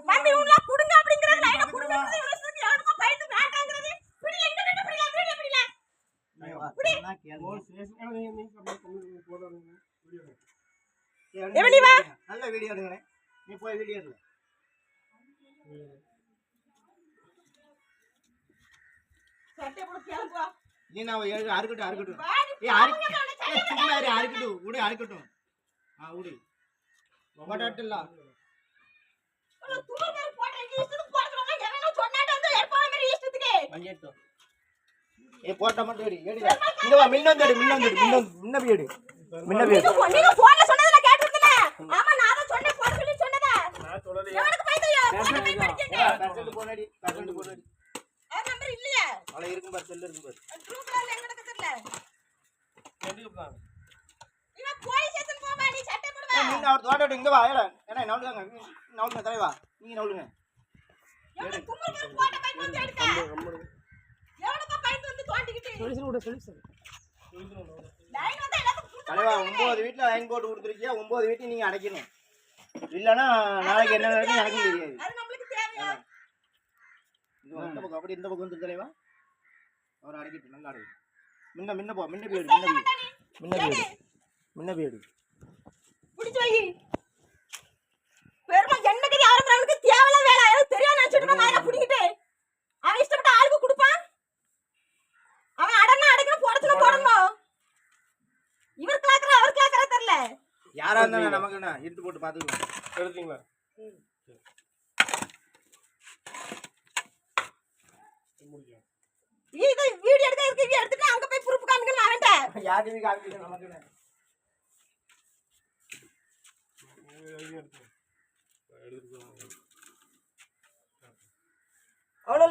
mummy உள்ள குடுங்க அப்படிங்கற லைன குடுங்கறது இவனுக்கு யாருமா பயந்து வேண்டாங்கறது பிடி எங்க நின்னு பிடிலாம் பிடிலாம் பிடி நான் கேளு நீ போடுறீங்க வீடியோ எவனி வா நல்ல வீடியோ எடுங்க நீ போய் வீடியோ எடு சட்டை போடு கேளுப்பா நீ நான் அறுக்கட்டும் ஏய் சும்மா இரு அறுக்கட்டும் உடி அறுக்கட்டும் உடி போடட்டல துமர் போடற இஷ்டத்துக்கு போடுறவங்க எவனோ சொன்னாட்ட வந்து ஏற்பாடு மாதிரி இஷ்டத்துக்கு மஞ்சேட்டோ ஏய் போட்ட மட்டும் எடு இங்க வா முன்ன போய் எடு நீங்க போன்ல சொன்னதல கேட்டிருந்தல ஆமா நான் தான் சொன்னேன் போட சொல்லி சொன்னதா நான் சொல்லல எவனுக்கு பைத்தையா போட போய் படிச்சீங்க பர்சன்ட் போனடி நம்பர் இல்லையா அல இருக்கும் பார் செல்ல இருக்கும் பார் குரூப்ல எங்க நடக்குதுல எதுக்கு போலாம் இவ போலீஸ் ஸ்டேஷன் போவா நீ சட்டை போடுவா நீ அவர் தோடோட இங்க வா ஏனா நவுலுங்க தலைவா நீங்க நவுலுங்க எவன குமர் போட பைக் வந்து எடுக்க எவனுக்கு பைக் வந்து தோண்டிக்கிட்டு சொல்லி லைன் வந்து எல்லாத்துக்கும் தலைவா 9 வீட்ல லைன் போட்டு கொடுத்துருக்கியா 9 வீட்டையும் நீங்க அடைக்கணும் இல்லனா நாளைக்கு என்ன நடக்கும் எனக்கு தெரியாது அது நமக்கு தேவையா இந்த பக்கம் அப்படி இந்த பக்கம் வந்து தலைவா அவர் அடைக்கிட்டு நல்லா அடைக்கு முன்ன போய் புடிச்சு வை பெருமா ஜன்னகரி ஆரம்பறவனுக்கு தேவல வேலை எனக்கு தெரியாது நான் சொல்றேன் மாயா புடிக்கிட்டு அவன் இஷ்டப்பட்ட ஆளுக்கு கொடுப்பான் அவன் அடனா அடைக்கணும் போடணும் போடணும் இவர் கேக்குற அவர் கேக்குற தெரியல யாரா இருந்தா நமக்கு என்ன இட்டு போட்டு பாத்துக்கலாம் எடுத்தீங்களா இது வீடியோ எடுத்துட்டு அங்க போய் ப்ரூஃப் காமிக்கணும் அவன்ட்ட யாருக்கு காமிக்கணும் நமக்கு என்ன அவ்வளோ